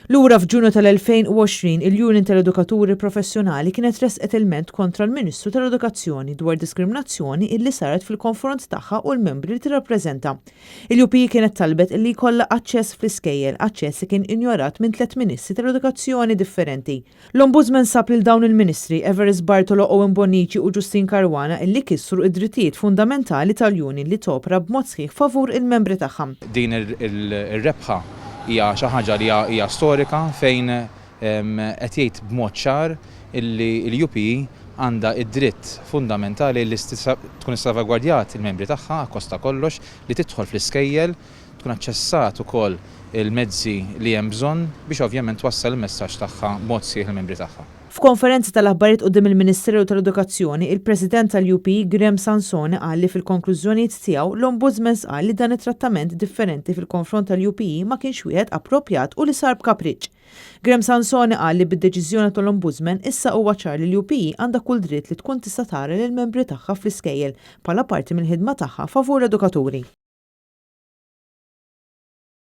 Lura f'Ġunju tal-2020 il-Union tal-Edukaturi Professjonali kienet resqet ilment kontra l-Ministru tal-Edukazzjoni dwar diskriminazzjoni illi saret fil-konfront tagħha u l-membri li tirrappreżenta. Il-UP kienet talbet illi jkollha aċċess fl-iskejjel, aċċess li kien injorat minn 3 ministri tal-edukazzjoni differenti. L-Ombudsman sab lil dawn il-Ministri Everest Bartolo, Owen Bonnici u Justin Caruana illi kissru id-drittijiet fundamentali tal-Union li topra b'mod sħiħ favur il-membri tagħha. Din ir-rebħa hija xi ħaġa li hija storika fejn qed jgħid b'mod ċar illi l-UP għandha id-dritt fundamentali li tkun salvagwardjat il-membri tagħha kosta kollox li tidħol fl-iskejjel, tkun aċċessat ukoll il-mezzi li hemm bżonn biex ovvjament twassal il-messaġġ tagħha b'mod sħiħ il-membri tagħha. F'konferenza tal-aħbarijiet quddiem il-Ministeru tal-Edukazzjoni, il-President tal-UP Graham Sansone qal li fil-konklużjonijiet tiegħu l-Ombudsman qal li dan it-trattament differenti fil-konfront tal-UP ma kienx wieħed appropjat u li sar b'kapriċċ. Graham Sansone qal li bid-deċiżjoni tal-Ombudsman issa huwa ċar li l-UP għandha kull dritt li tkun tista' tara lill-membri tagħha fl-iskejjel bħala parti mill-ħidma tagħha favur edukaturi.